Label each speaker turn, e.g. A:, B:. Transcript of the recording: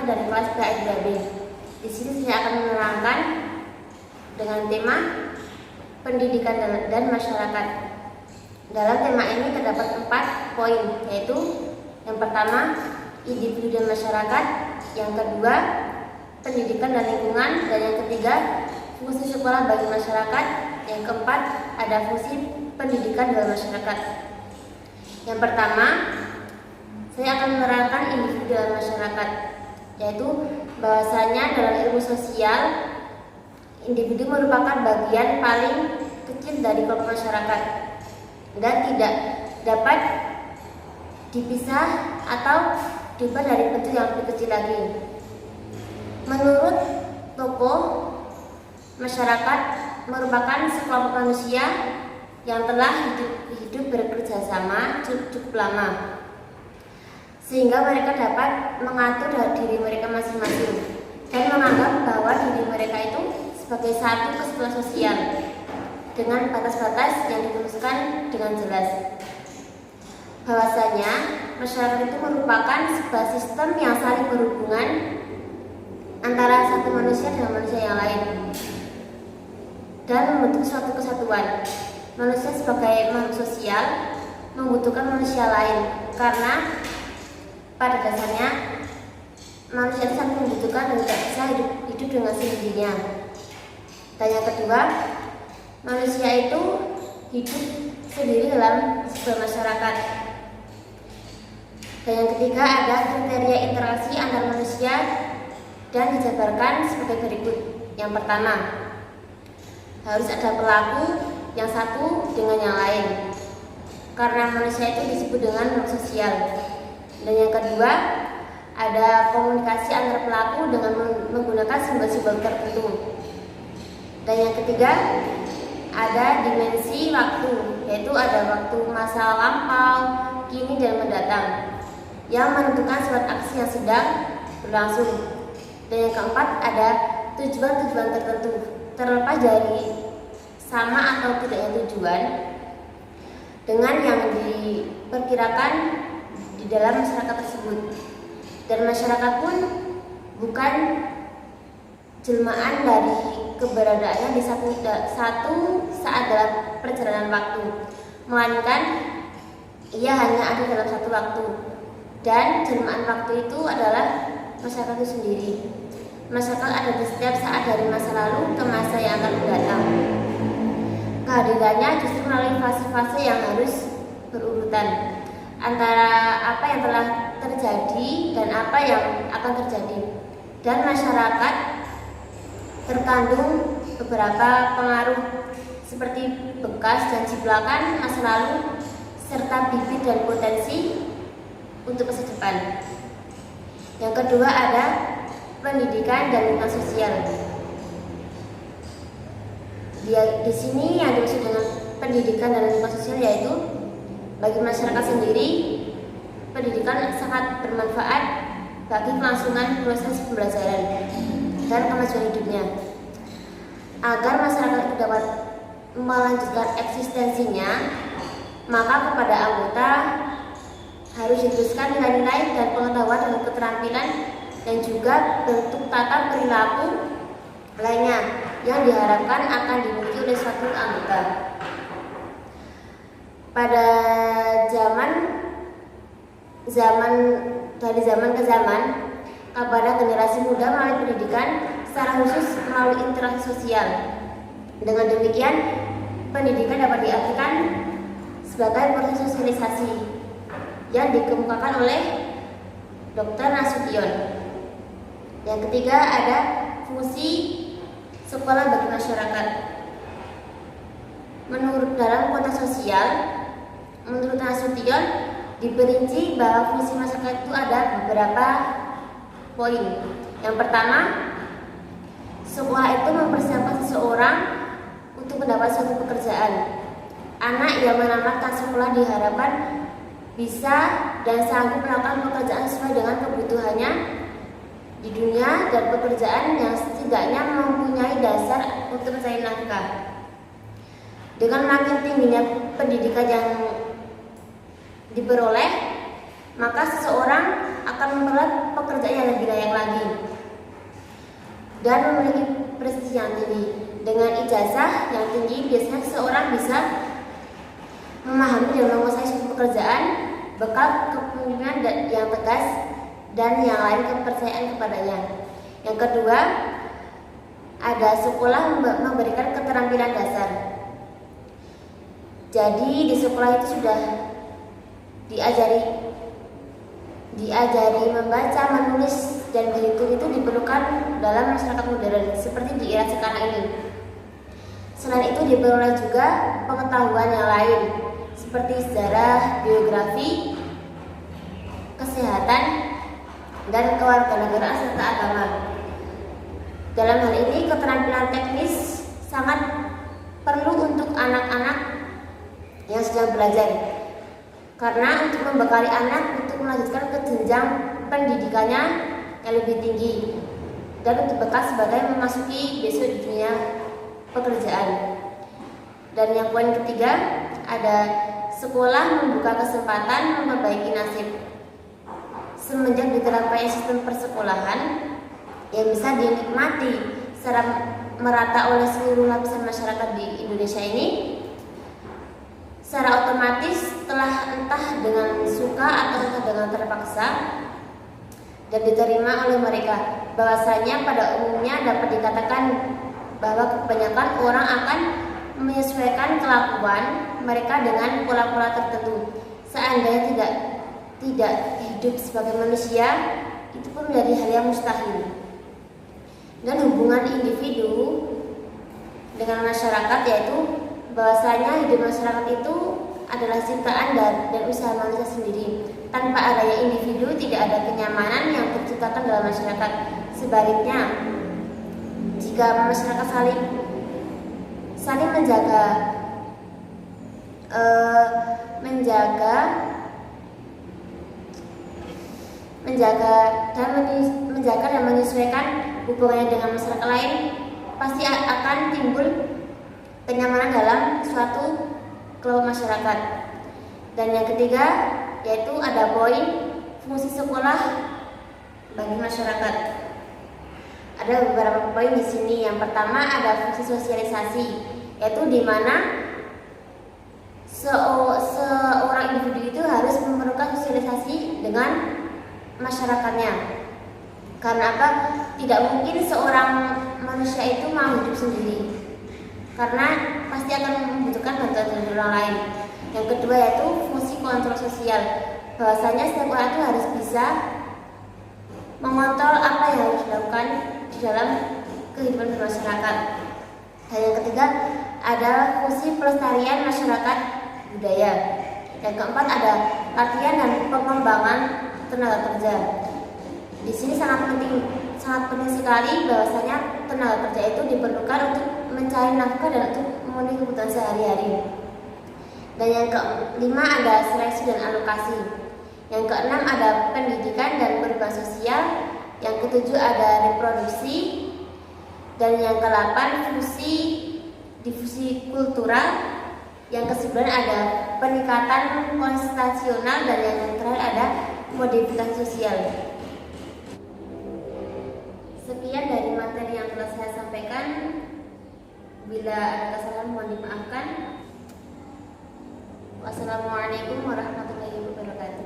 A: dari kelas PA2B. Di sini saya akan menerangkan dengan tema pendidikan dan masyarakat. Dalam tema ini terdapat 4 poin, yaitu yang pertama, individu dan masyarakat, yang kedua, pendidikan dan lingkungan, dan yang ketiga, fungsi sekolah bagi masyarakat, yang keempat, ada fungsi pendidikan dalam masyarakat. Yang pertama, saya akan menerangkan individu dalam masyarakat, yaitu bahwasanya dalam ilmu sosial, individu merupakan bagian paling kecil dari kelompok masyarakat dan tidak dapat dipisah atau diubah dari bentuk yang lebih kecil lagi. Menurut tokoh, masyarakat merupakan sekelompok manusia yang telah hidup bekerja sama cukup lama, sehingga mereka dapat mengatur diri mereka masing-masing dan menganggap bahwa diri mereka itu sebagai satu kesatuan sosial dengan batas-batas yang dituliskan dengan jelas. Bahwasanya masyarakat itu merupakan sebuah sistem yang saling berhubungan antara satu manusia dengan manusia yang lain dan membentuk suatu kesatuan. Manusia sebagai makhluk sosial membutuhkan manusia lain karena pada dasarnya manusia itu sangat membutuhkan dan tidak bisa hidup dengan sendirinya. Dan yang kedua, manusia itu hidup sendiri dalam sebuah masyarakat. Dan yang ketiga, ada kriteria interaksi antar manusia dan dijabarkan sebagai berikut. Yang pertama, harus ada pelaku yang satu dengan yang lain, karena manusia itu disebut dengan makhluk sosial. Dan yang kedua, ada komunikasi antar pelaku dengan menggunakan simbol-simbol tertentu. Dan yang ketiga, ada dimensi waktu, yaitu ada waktu masa lampau, kini dan mendatang, yang menentukan suatu aksi yang sedang berlangsung. Dan yang keempat, ada tujuan-tujuan tertentu, terlepas dari sama atau tidaknya tujuan dengan yang diperkirakan di dalam masyarakat tersebut. Dan masyarakat pun bukan jelmaan dari keberadaannya di satu saat dalam perjalanan waktu, melainkan ia hanya ada dalam satu waktu, dan jelmaan waktu itu adalah masyarakat itu sendiri. Masyarakat ada di setiap saat dari masa lalu ke masa yang akan mendatang. Kehadirannya justru melalui fase-fase yang harus berurutan antara apa yang telah terjadi dan apa yang akan terjadi. Dan masyarakat terkandung beberapa pengaruh seperti bekas dan ciplakan masa lalu serta bibit dan potensi untuk masa depan. Yang kedua, ada pendidikan dan lingkungan sosial. Di sini yang dimaksud dengan pendidikan dan lingkungan sosial yaitu bagi masyarakat sendiri, pendidikan sangat bermanfaat bagi kelangsungan proses pembelajaran dan kemajuan hidupnya. Agar masyarakat itu dapat melanjutkan eksistensinya, maka kepada anggota harus diteruskan nilai-nilai dan pengetahuan dan keterampilan dan juga bentuk tata perilaku lainnya yang diharapkan akan dimiliki oleh suatu anggota. Pada dari zaman ke zaman, kepada generasi muda melalui pendidikan secara khusus melalui interaksi sosial. Dengan demikian, pendidikan dapat diartikan sebagai proses sosialisasi yang dikemukakan oleh Dr. Nasution. Yang ketiga, ada fungsi sekolah bagi masyarakat. Menurut dalam konteks sosial, menurut Nasution diperinci bahwa fungsi masyarakat itu ada beberapa poin. Yang pertama, sekolah itu mempersiapkan seseorang untuk mendapat suatu pekerjaan. Anak yang menamatkan sekolah diharapkan bisa dan sanggup melakukan pekerjaan sesuai dengan kebutuhannya di dunia dan pekerjaan yang setidaknya mempunyai dasar untuk mencari nafkah. Dengan makin tingginya pendidikan yang diperoleh, maka seseorang akan memperoleh pekerjaan yang lebih layak lagi. dan memiliki prestasi yang tinggi. Dengan ijazah yang tinggi, biasanya seseorang bisa memahami dan menguasai suatu pekerjaan, bekal kepemimpinan yang tegas, dan yang lain kepercayaan kepadanya. Yang kedua, ada sekolah memberikan keterampilan dasar. Jadi di sekolah itu sudah diajari membaca, menulis, dan berhitung itu diperlukan dalam masyarakat modern seperti di era sekarang ini. Selain itu diperoleh juga pengetahuan yang lain seperti sejarah, biografi, kesehatan, dan kewarganegaraan serta agama. Dalam hal ini keterampilan teknis sangat perlu untuk anak-anak yang sedang belajar, karena untuk membekali anak untuk melanjutkan ke jenjang pendidikannya yang lebih tinggi dan untuk bekal sebagai memasuki besok di dunia pekerjaan. Dan yang poin ketiga, ada sekolah membuka kesempatan memperbaiki nasib. Semenjak diterapkannya sistem persekolahan yang bisa dinikmati secara merata oleh seluruh lapisan masyarakat di Indonesia ini, secara otomatis telah entah dengan suka atau entah dengan terpaksa dan diterima oleh mereka, bahwasanya pada umumnya dapat dikatakan bahwa kebanyakan orang akan menyesuaikan kelakuan mereka dengan pola-pola tertentu. Seandainya tidak hidup sebagai manusia, itu pun menjadi hal yang mustahil. Dan hubungan individu dengan masyarakat, yaitu bahwasanya hidup masyarakat itu adalah ciptaan dan usaha manusia sendiri. Tanpa adanya individu, tidak ada kenyamanan yang terciptakan dalam masyarakat. Sebaliknya, jika masyarakat saling menjaga dan menyesuaikan hubungannya dengan masyarakat lain, pasti akan timbul kenyamanan dalam suatu kelompok masyarakat. Dan yang ketiga, yaitu ada poin fungsi sekolah bagi masyarakat. Ada beberapa poin di sini. Yang pertama ada fungsi sosialisasi, yaitu di mana seorang individu itu harus memerlukan sosialisasi dengan masyarakatnya. Karena apa? Tidak mungkin seorang manusia itu mau hidup sendiri, karena pasti akan membutuhkan bantuan dari orang lain. Yang kedua yaitu fungsi kontrol sosial, bahwasanya setiap orang itu harus bisa mengontrol apa yang harus dilakukan di dalam kehidupan bermasyarakat. Dan yang ketiga ada fungsi pelestarian masyarakat budaya. Yang keempat ada latihan dan pengembangan tenaga kerja. Di sini sangat penting sekali bahwasanya tenaga kerja itu diperlukan untuk mencari nafkah dan untuk memenuhi kebutuhan sehari-hari. Dan yang kelima ada seleksi dan alokasi. Yang keenam ada pendidikan dan perubahan sosial. Yang ketujuh ada reproduksi. Dan yang kedelapan difusi kultural. Yang kesembilan ada peningkatan konstitusional. Dan yang terakhir ada modifikasi sosial. Sekian dari materi yang telah saya sampaikan. Bila ada kesalahan mohon dimaafkan. Wassalamualaikum warahmatullahi wabarakatuh.